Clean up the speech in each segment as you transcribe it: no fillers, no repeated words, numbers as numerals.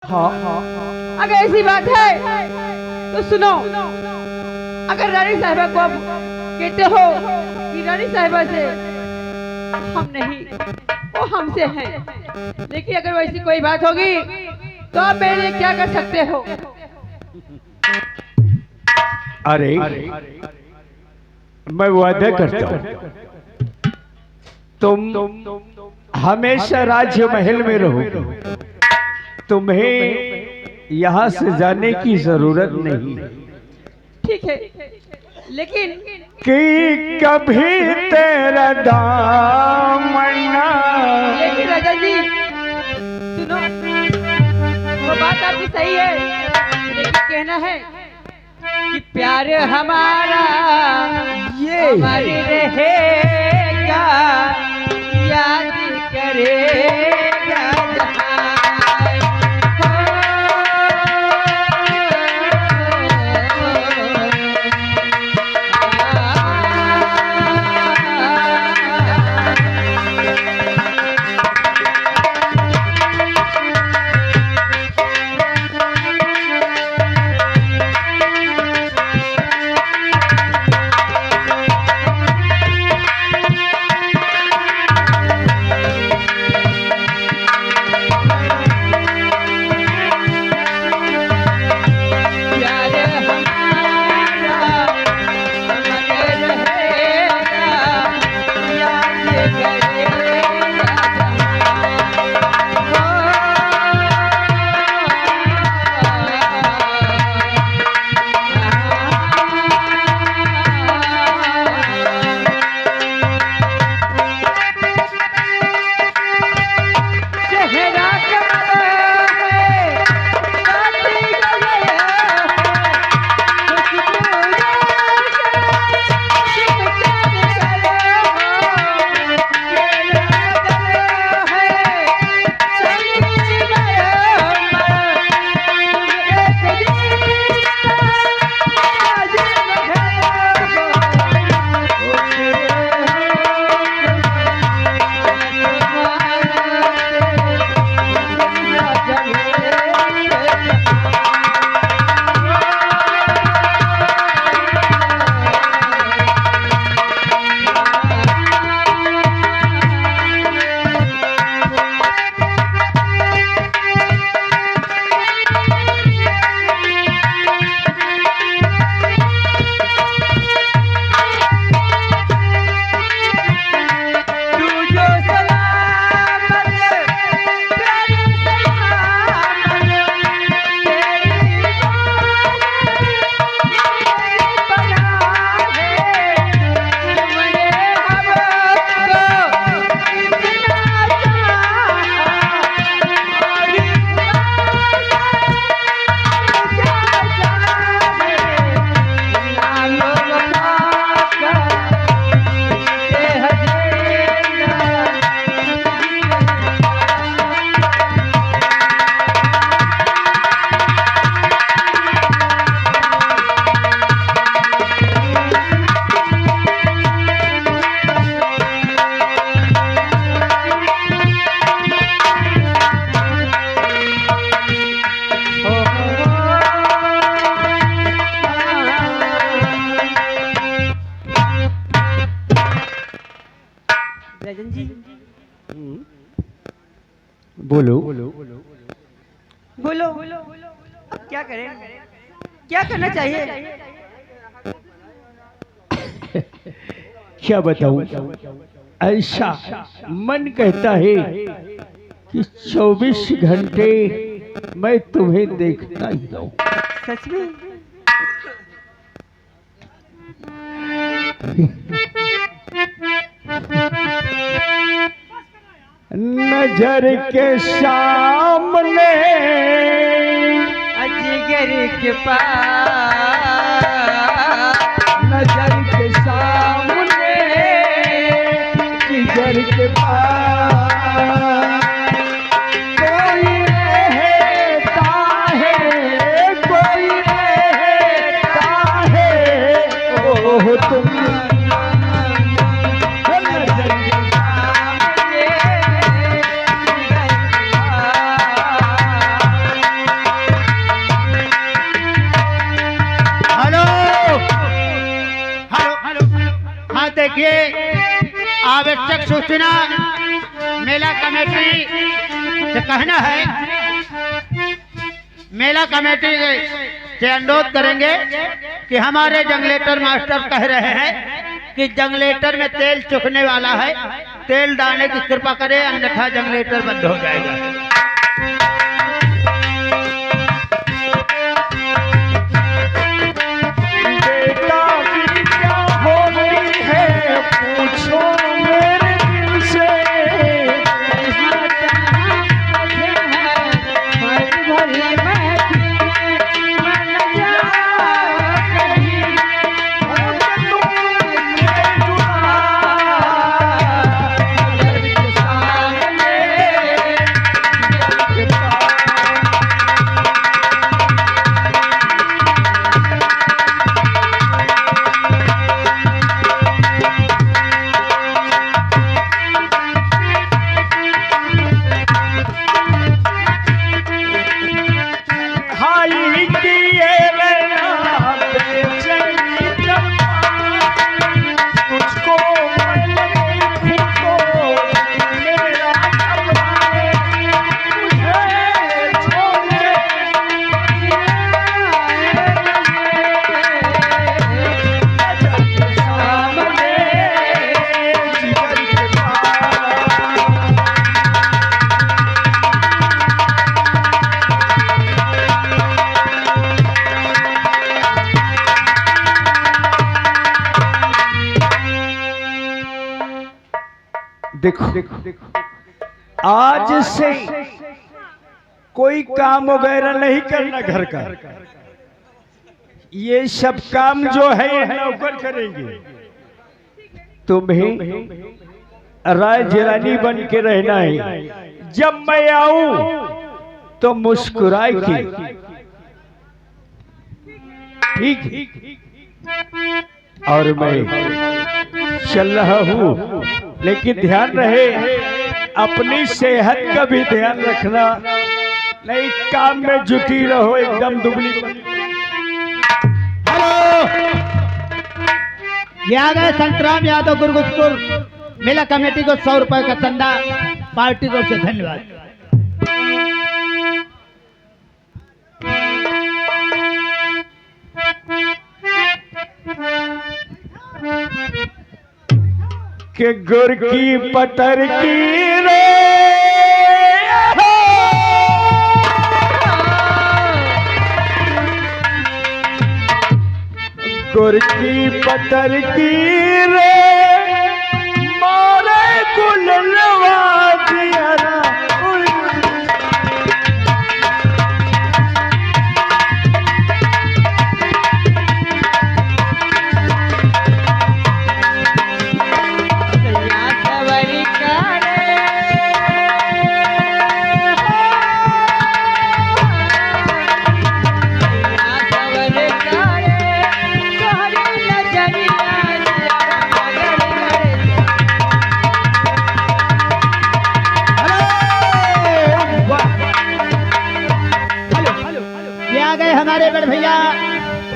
हाँ अगर ऐसी बात है तो सुनो। अगर रानी साहिबा को आप कहते हो कि रानी साहिबा से हम नहीं, वो हमसे हैं, लेकिन अगर वैसी कोई बात होगी तो आप मेरे लिए क्या कर सकते हो? अरे मैं वादा करता हूँ तुम हमेशा राज्य महल में रहोगे, तुम्हें यहाँ से जाने की जरूरत नहीं। ठीक है, लेकिन कि कभी तेरा दामन। लेकिन राजा जी सुनो, वो बात आपकी सही है, लेकिन कहना है कि प्यार हमारा ये हमारे रहेगा, याद करेगा राजन जी। बोलो बोलो, अब क्या करें, क्या करना चाहिए? क्या बताऊं, ऐसा मन कहता है कि 24 घंटे मैं तुम्हें देखता ही रहूं। सच में? नजर के सामने अजगर के पास, नजर के सामने जिगर के पास कोई रहता है, कोई रहता है। ओह तुम आवश्यक सूचना मेला कमेटी से कहना है, मेला कमेटी से अनुरोध करेंगे कि हमारे जंगलेटर मास्टर कह रहे हैं कि जंगलेटर में तेल चुकने वाला है, तेल डालने की कृपा करें, अन्यथा जंगलेटर बंद हो जाएगा। देखो आज से कोई काम वगैरह नहीं करना घर का, ये सब काम जो है ये नौकर करेंगे। तुम्हें राजरानी बन के रहना है। जब मैं आऊं तो मुस्कुराए की, ठीक? और मैं चल रहा हूँ, लेकिन ध्यान रहे अपनी सेहत का भी ध्यान रखना, नहीं काम में जुटी रहो एकदम दुबली। हेलो, ये आ गए संतराम यादव गुरगुजपुर। मेला कमेटी को 100 रुपए का चंदा, पार्टी को से धन्यवाद। के गुर की पतर की रे गुर की पतर की रे मारे कुलवा दियारा। हमारे बड़े भैया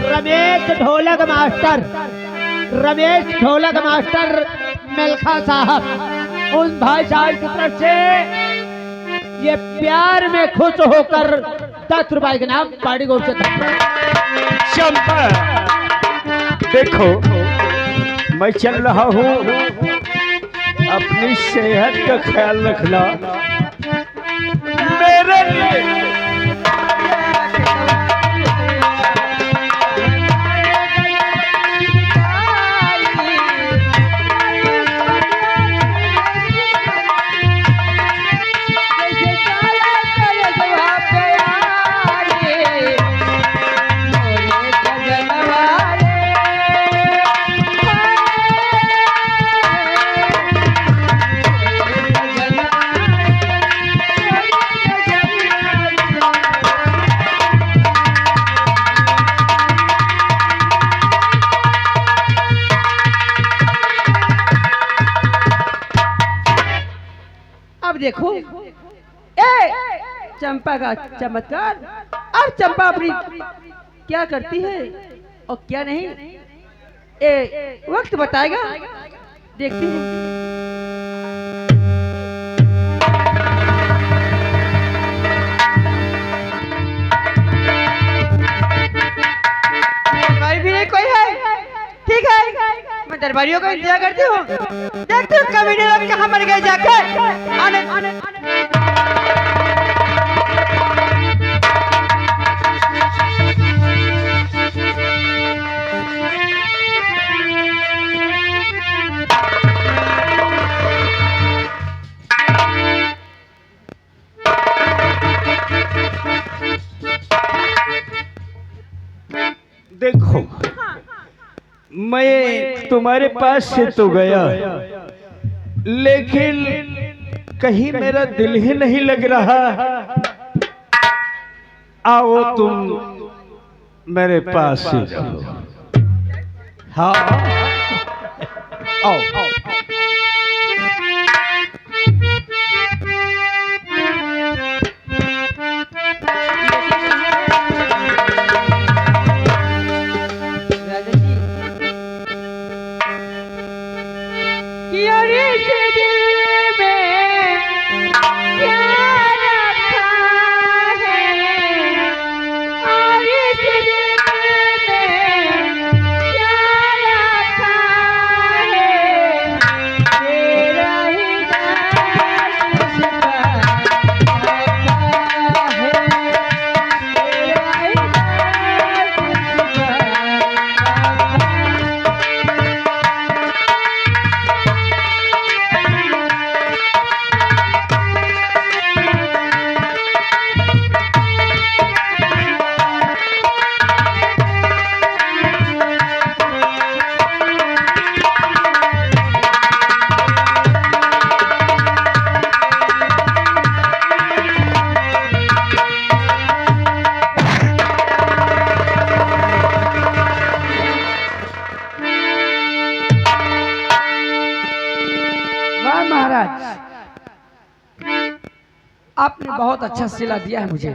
रमेश ढोलक मास्टर मेलखा साहब, उन भाई साहब की तरफ से ये प्यार में खुश होकर 10 रुपए के नाम पार्टी को से। चंपा देखो मैं चल रहा हूँ, अपनी सेहत का ख्याल रखना मेरे लिए। देखो चंपा का चमत्कार। अब चंपा अपनी क्या करती है और क्या नहीं, वक्त बताएगा, देखते हैं। दरबारियों का इंतजार करती हूँ। देखती हूँ कमीने लोग कहाँ मर गए जाके। आने आने देखो, मैं तुम्हारे पास से तो गया, लेकिन कहीं मेरा दिल ही नहीं लग रहा। आओ तुम मेरे पास ही रहो। हाँ, आओ। आपने बहुत अच्छा सिला दिया है मुझे।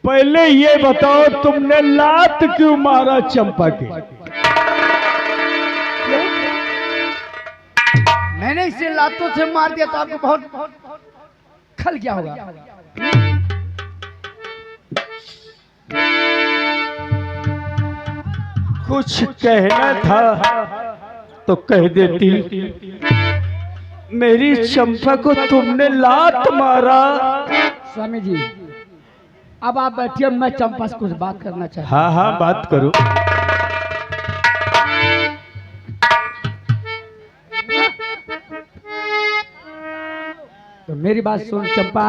पहले ये बताओ, तुमने लात क्यों मारा चंपा के? मैंने इसे लातों से मार दिया तो आपको बहुत खल गया होगा। कुछ कहना था तो कह देती। मेरी चंपा को तुमने लात मारा। स्वामी जी, अब आप बैठिए, मैं चंपा से कुछ बात करना चाहता हूँ। हाँ हाँ, बात करो। तो मेरी बात सुन चंपा।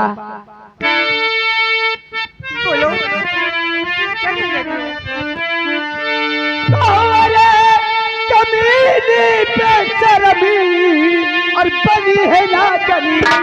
बोलो, क्या कमीनी पे चरबी और बनी है ना कनिया।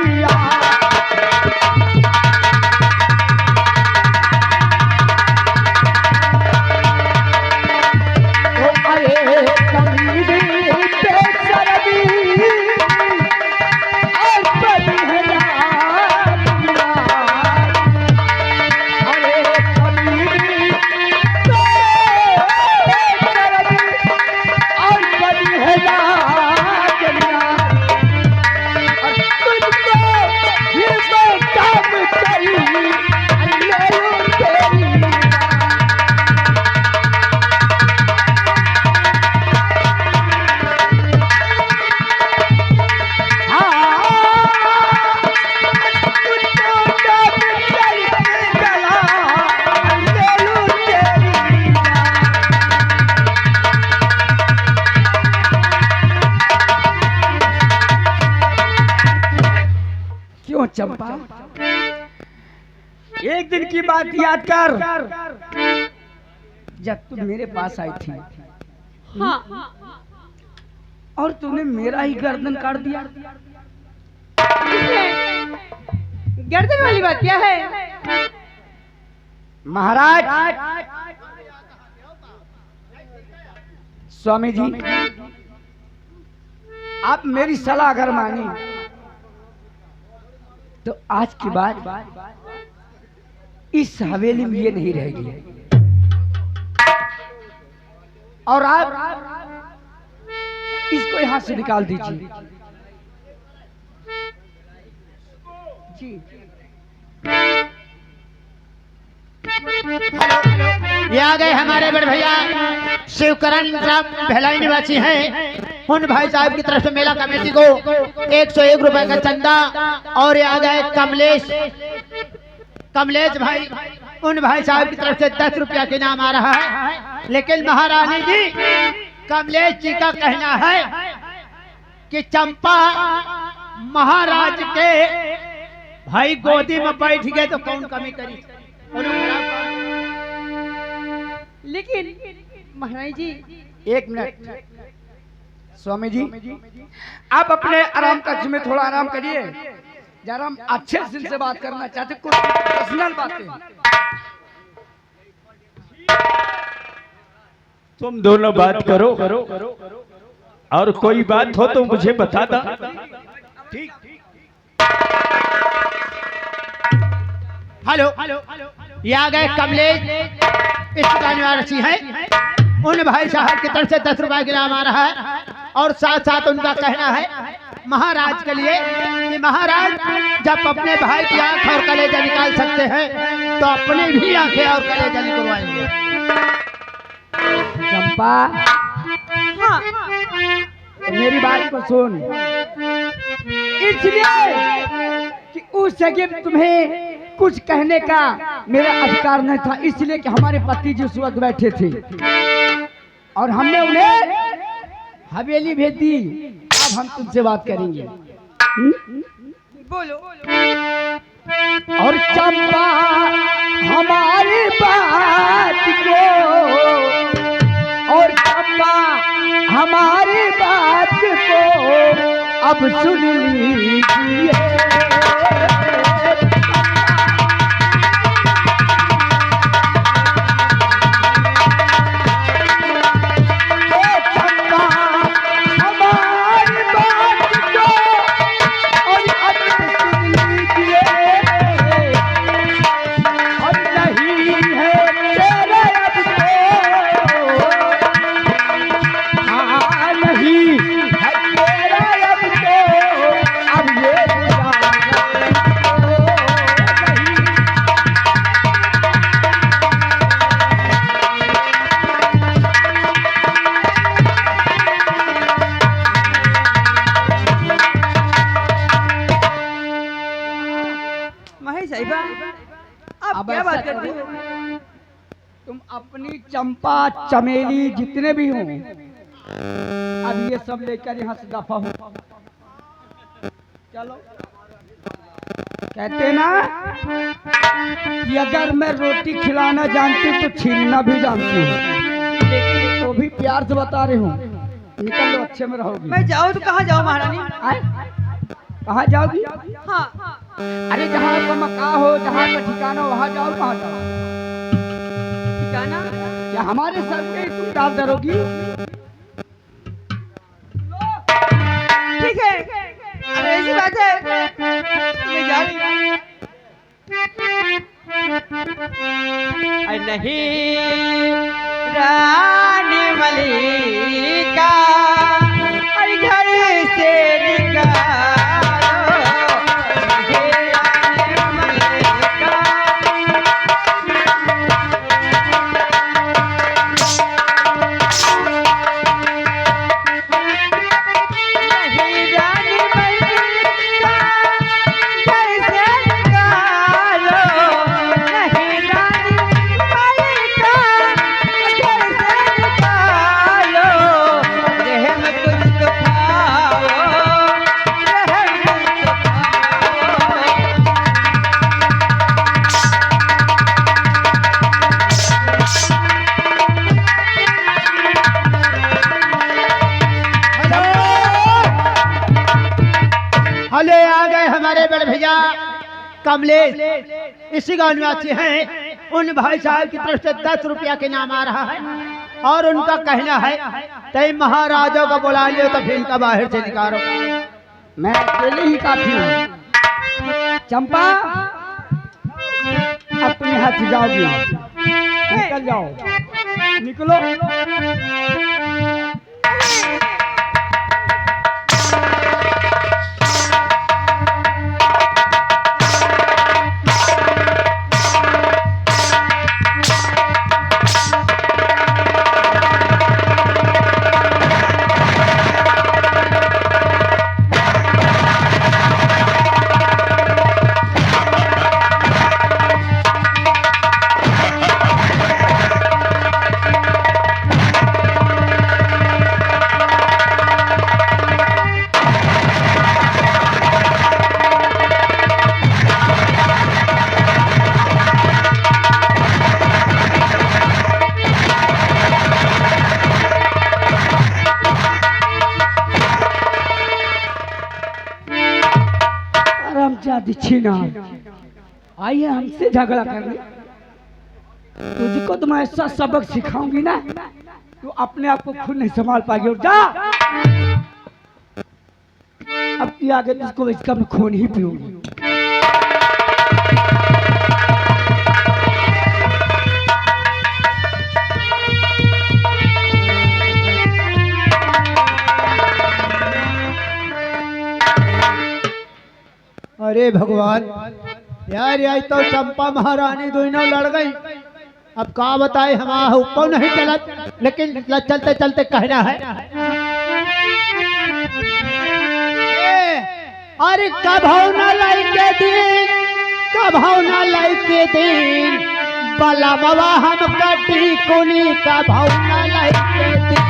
चंपा, एक दिन की बात याद कर, जब तुम मेरे पास आई थी। हाँ। और तूने मेरा ही गर्दन काट दिया। गर्दन वाली बात क्या है महाराज? स्वामी जी, आप मेरी सलाह अगर मानी तो आज के बाद इस हवेली में ये नहीं रहेगी, और आप इसको यहां से निकाल दीजिए। जी। ये आ गए हमारे बड़े भैया शिवकरण भिलाई निवासी हैं, उन भाई साहब की तरफ से मेला कमेटी को 101 रुपए का चंदा। और ये आ गए कमलेश भाई, उन भाई साहब की तरफ से 10 रुपया के नाम आ रहा है। लेकिन महारानी जी, कमलेश जी का कहना है कि चंपा महाराज के भाई गोदी में बैठ गए तो कौन कमी करी। लेकिन महारानी जी, एक मिनट स्वामी जी, आप अपने आराम कक्ष में थोड़ा आराम करिए। जरा हम अच्छे दिल से बात करना चाहते, कुछ पर्सनल बातें। तुम दोनों बात करो, और कोई बात हो तो मुझे बता दो। ठीक। हेलो, ये आ गए कमलेश निवासी हैं, उन भाई साहब की तरफ से 10 रुपए के नाम आ रहा है। और साथ साथ उनका कहना है महाराज के लिए कि महाराज जब अपने भाई की आंख और कलेजा निकाल सकते हैं तो अपनी भी आंखें और कलेजा निकलवाएंगे। चंपा, हाँ, तो मेरी बात को सुन। इसलिए कि उस जगह तुम्हें कुछ कहने का मेरा अधिकार नहीं था, इसलिए कि हमारे पति जी उस वक्त बैठे थे और हमने उन्हें हवेली भेज दी। अब हम तुमसे बात करेंगे। बोलो। और चंपा हमारी बात को, और चंपा हमारी बात को अब सुन लीजिए। आप क्या बात करती हो? तुम अपनी चंपा चमेली जितने भी हों, अब ये सब लेकर यहाँ से दफा हो। चलो, कहते ना कि अगर मैं रोटी खिलाना जानती तो छीनना भी जानती हूँ, लेकिन तो भी प्यार से बता रही हूँ, निकल लो, अच्छे में रहोगी। मैं जाऊँ तो कहाँ जाऊँ महारानी? कहाँ जाओगी? हाँ, अरे जहाँ का मकान हो, जहाँ का ठिकाना हो, वहाँ जाओ। कहाँ जाओ? ठिकाना? क्या हमारे सर पे ही तुम डाल दरोगी? ठीक है, अगर ऐसी बात है तो मैं जा रही हूँ। नहीं रानी मलिका, अरे घर से निकालो। हले आ गए हमारे बड़े भैया कमलेश, इसी गाँव निवासी हैं। उन भाई साहब की तरफ से 10 रुपया के नाम आ रहा है और उनका कहना है तय महाराजों को बुला लियो तो फिर इनका बाहर से निकालो। मैं अकेले ही काफी हूँ। चंपा, अब तुम यहाँ से जाओगी, निकल जाओ, निकलो। दीक्षिणार आइए हमसे झगड़ा करने। तुझको तो मैं ऐसा सबक सिखाऊंगी ना, तू अपने आप को खुद नहीं संभाल पाएगी। और जा, अब की आगे तुझको इसका मैं खून ही पीऊंगी। अरे भगवान यार, यही तो चंपा महारानी दोनों लड़ गई। अब का बताए, हमारा ऊपर नहीं चलत, लेकिन चलते चलते कहना है। अरे कभौ न लाइके दिन, कभौ न लाइके दिन, बलमवा हम कटी कुली, कभौ न लाइके दिन।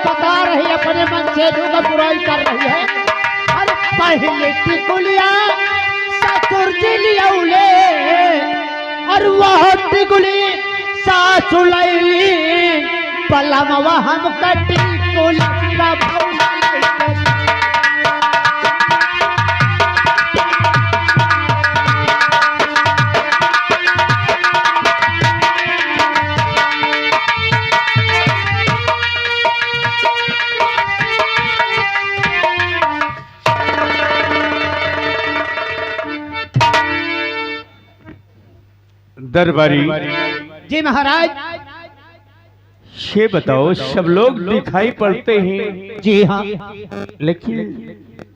बता रही अपने मन से दुख बुराई कर रही है। अरे पहले टिकुलिया ससुर जी लियौले, और वह टिकुली सासु लैली, पलमवा हम कटी कुली का भौला लैली। दरबारी जी महाराज। ये बताओ, सब लोग दिखाई पड़ते हैं जी हाँ, लेकिन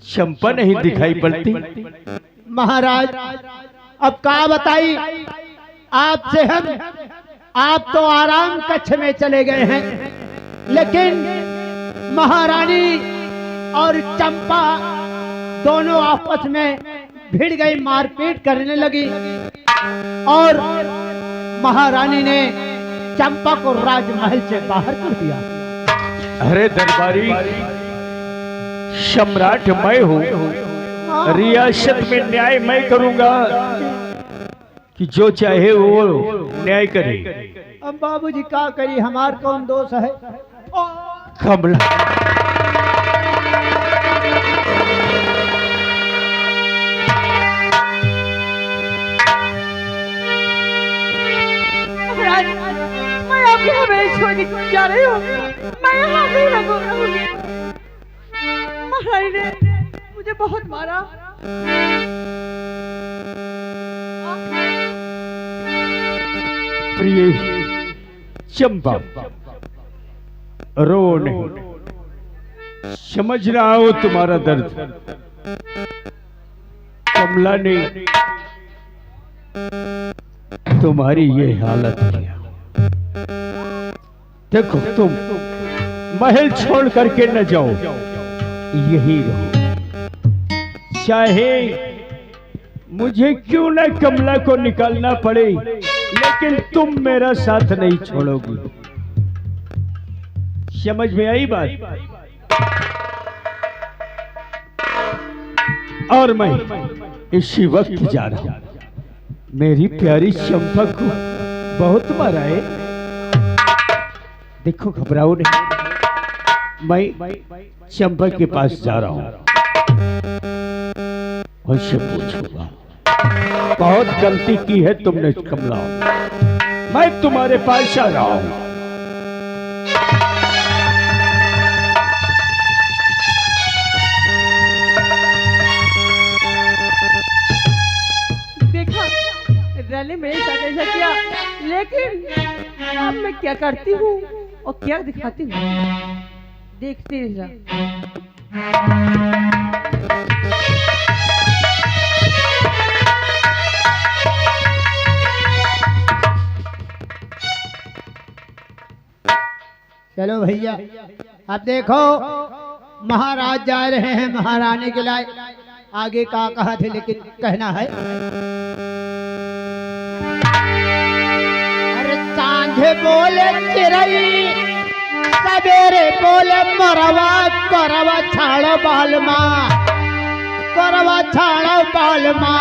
चंपा नहीं दिखाई पड़ती। महाराज अब का बताई आपसे हम, आप तो आराम कक्ष में चले गए हैं, लेकिन महारानी और चंपा दोनों आपस में भिड़ गई, मारपीट करने लगी, और महारानी ने चंपा को राजमहल से बाहर कर दिया। अरे दरबारी, सम्राट मैं हूँ, रियासत में न्याय मैं करूंगा कि जो चाहे वो न्याय करे। अब बाबूजी का करी, हमार कौन दोष है। कमला, मैं आपके हमें छोड़ के जा रही हूँ, मैं यहाँ नहीं रहूंगी। महारानी ने मुझे बहुत मारा। प्रिय चंपा, रो नहीं, समझ रहा हूं तुम्हारा दर्द। कमला ने तुम्हारी ये हालत किया। देखो, तुम महल छोड़ करके न जाओ, यही रहो, चाहे मुझे क्यों न कमला को निकालना पड़े, लेकिन तुम मेरा साथ नहीं छोड़ोगी। समझ में आई बात? और मैं इसी वक्त जा रहा हूं। मेरी प्यारी चंपा को बहुत मारा है। देखो, घबराओ नहीं, मैं चंपा के पास जा रहा हूं, उनसे पूछूंगा बहुत गलती की है तुमने कमला, मैं तुम्हारे पास आ रहा हूं। रैली मेरे साथ ऐसा किया, लेकिन अब मैं क्या करती हूँ और क्या दिखाती हूँ, देखते रहिए। चलो भैया, अब देखो महाराज जा रहे हैं महारानी के लाए। आगे का कहा थे लेकिन कहना है। अरे सांझे बोले चिरई सवेरे बोले मरवा करवा छाड़ो बालमा करवा छाड़ो बालमा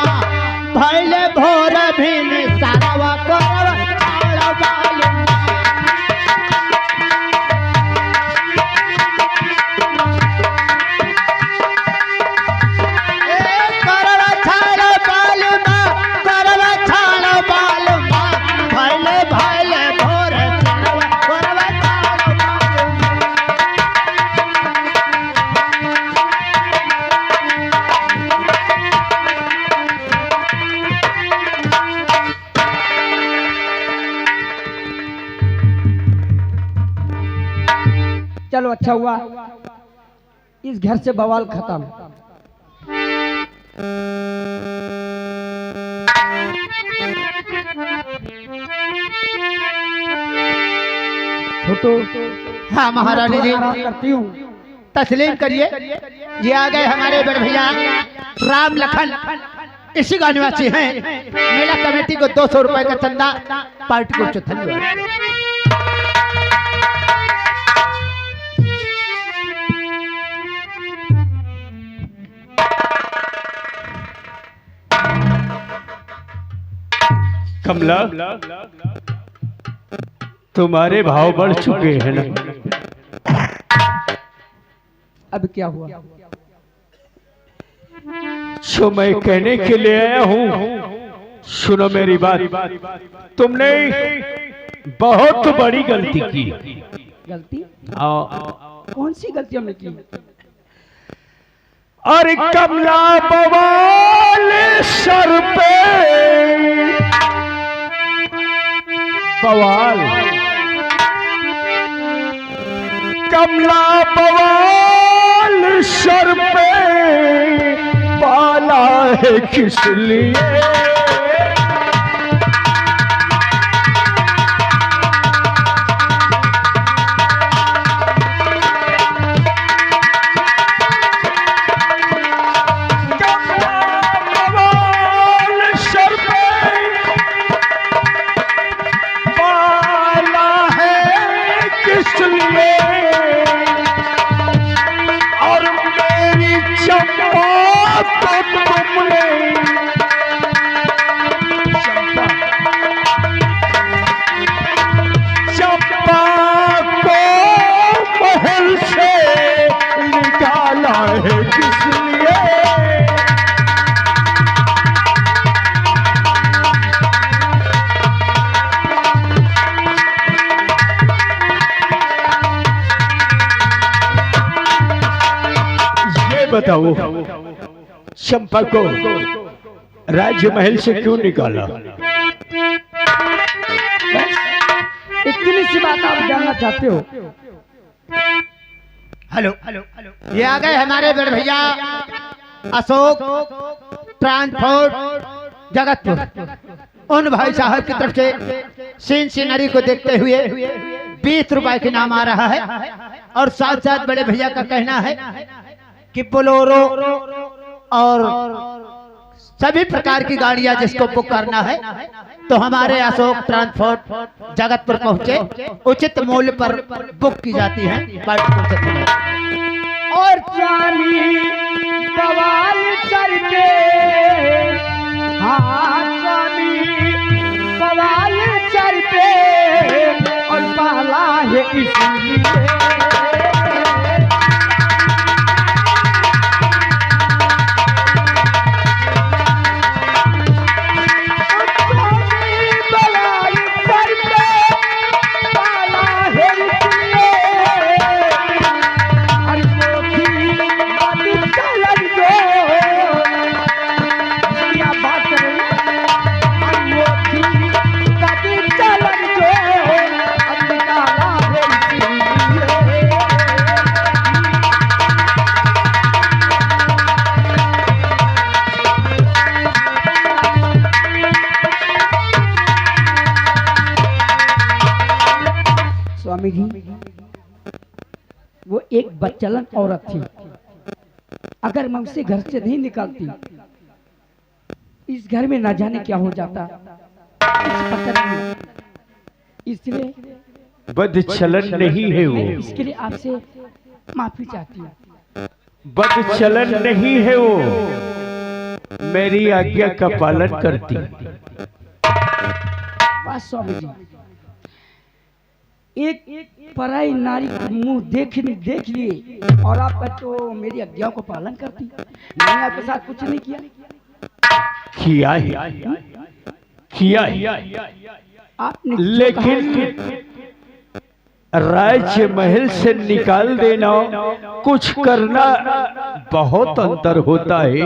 भैले भोर भीम सारवा करवा छाड़ो बालमा। चलो अच्छा हुआ, इस घर से बवाल खत्म। छोटू, हाँ महारानी जी आराम करती हूँ। तस्लीम करिए। ये आ गए हमारे बड़े भैया राम लखन, इसी का निवासी हैं। मेला कमेटी को 200 रुपए का चंदा, पार्टी को धन्यवाद। कमला, तुम्हारे भाव बढ़ चुके हैं ना। अब क्या हुआ? जो मैं कहने के लिए आया हूँ, सुनो मेरी बात। तुमने बहुत बड़ी गलती की। गलती? हाँ। कौन सी गलती हमने की? अरे कमला बवाल सर पे बवाल, कमला बवाल सर पे पाला है किस लिए? और मेरी चंपा तो तुमने चंपा को महल से निकाला है किस लिए? बताओ, चंपा को राजमहल से क्यों निकाला? इतनी सी बात आप जानना चाहते हो? हेलो हेलो हेलो, ये आ गए हमारे बड़े भैया अशोक ट्रांसपोर्ट जगतपुर। उन भाई साहब की तरफ से सीन सीनरी को देखते हुए 20 रुपए के नाम आ रहा है। और साथ साथ बड़े भैया का कहना है कि बोलोरो और सभी प्रकार की गाड़ियां जिसको बुक करना है तो हमारे अशोक ट्रांसपोर्ट जगतपुर पहुंचे, उचित मूल्य पर बुक की जाती है। और चांदी बवाल सर पे, हाँ चांदी बवाल सर पे और पाला है इसलिए। स्वामी जी, वो एक बच्चलन औरत थी। अगर मैं उसे घर से नहीं निकालती, इस घर में ना जाने क्या हो जाता, कुछ पता नहीं। इसलिए बदचलन नहीं है वो, मैं इसके लिए आपसे माफी चाहती हूँ। बदचलन नहीं है वो, मेरी आज्ञा का पालन करती। वाह स्वामी जी, एक पराई नारी का मुंह देख लिए और आप तो मेरी आज्ञाओं को पालन करती। मैंने आपके साथ कुछ नहीं किया। किया है, किया है, आपने जो लेकिन राज्य महल से निकाल देना, कुछ करना बहुत अंतर होता है।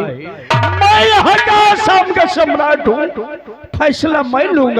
मैं यहाँ का शाम का सम्राट हूँ, फैसला मैं लूंगा।